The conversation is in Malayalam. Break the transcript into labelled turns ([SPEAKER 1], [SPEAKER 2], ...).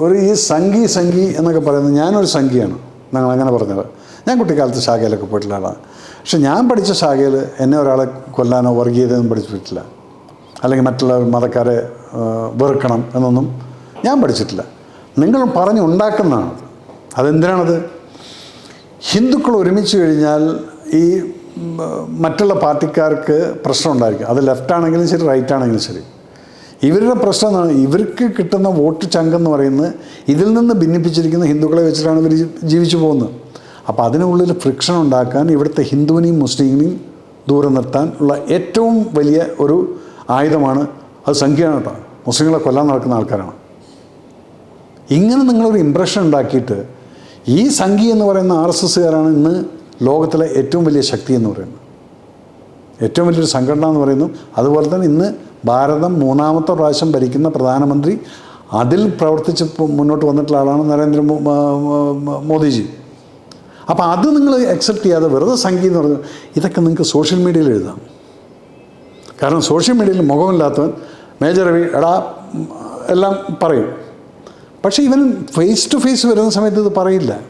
[SPEAKER 1] ഒരു ഈ സംഘി എന്നൊക്കെ പറയുന്നത്, ഞാനൊരു സംഘിയാണ്, ഞങ്ങൾ അങ്ങനെ പറഞ്ഞത്. ഞാൻ കുട്ടിക്കാലത്ത് ശാഖയിലൊക്കെ പോയിട്ടുള്ള ആളാണ്. പക്ഷെ ഞാൻ പഠിച്ച ശാഖയിൽ എന്നെ ഒരാളെ കൊല്ലാനോ വർഗീയതയൊന്നും പഠിപ്പിച്ചിട്ടില്ല, അല്ലെങ്കിൽ മറ്റുള്ള മതക്കാരെ വെറുക്കണം എന്നൊന്നും ഞാൻ പഠിച്ചിട്ടില്ല. നിങ്ങൾ പറഞ്ഞുണ്ടാക്കുന്നതാണ്. അതെന്തിനാണത്? ഹിന്ദുക്കൾ ഒരുമിച്ച് കഴിഞ്ഞാൽ ഈ മറ്റുള്ള പാർട്ടിക്കാർക്ക് പ്രശ്നം ഉണ്ടായിരിക്കും. അത് ലെഫ്റ്റ് ആണെങ്കിലും ശരി, റൈറ്റ് ആണെങ്കിലും ശരി. ഇവരുടെ പ്രശ്നം എന്താണ്? ഇവർക്ക് കിട്ടുന്ന വോട്ട് ചങ്കെന്ന് പറയുന്നത് ഇതിൽ നിന്ന് ഭിന്നിപ്പിച്ചിരിക്കുന്ന ഹിന്ദുക്കളെ വെച്ചിട്ടാണ് ഇവർ ജീവിച്ചു പോകുന്നത്. അപ്പോൾ അതിനുള്ളിൽ ഫ്രിക്ഷൻ ഉണ്ടാക്കാൻ, ഇവിടുത്തെ ഹിന്ദുവിനെയും മുസ്ലിമിനെയും ദൂരെ നിർത്താൻ ഉള്ള ഏറ്റവും വലിയ ഒരു ആയുധമാണ് അത്. സംഖ്യയാണ് കേട്ടോ. മുസ്ലിങ്ങളെ കൊല്ലാൻ നടക്കുന്ന ആൾക്കാരാണ്. ഇങ്ങനെ നിങ്ങളൊരു ഇമ്പ്രഷൻ ഉണ്ടാക്കിയിട്ട് ഈ സംഘി എന്ന് പറയുന്ന RSSകാരാണ് ഇന്ന് ലോകത്തിലെ ഏറ്റവും വലിയ ശക്തി എന്ന് പറയുന്നത്, ഏറ്റവും വലിയൊരു സംഘടന എന്ന് പറയുന്നു. അതുപോലെ തന്നെ ഇന്ന് ഭാരതം 3ാമത്തെ പ്രാവശ്യം ഭരിക്കുന്ന പ്രധാനമന്ത്രി, അതിൽ പ്രവർത്തിച്ച് മുന്നോട്ട് വന്നിട്ടുള്ള ആളാണ് നരേന്ദ്ര മോദിജി. അപ്പോൾ അത് നിങ്ങൾ അക്സെപ്റ്റ് ചെയ്യാതെ വെറുതെ സംഘി എന്ന് പറഞ്ഞാൽ, ഇതൊക്കെ നിങ്ങൾക്ക് സോഷ്യൽ മീഡിയയിൽ എഴുതാം. കാരണം സോഷ്യൽ മീഡിയയിൽ മുഖമില്ലാത്തവൻ മേജർ രവി എടാ എല്ലാം പറയും. പക്ഷേ ഇവൻ ഫേസ് ടു ഫേസ് വരുന്ന സമയത്ത് ഇത് പറയില്ല.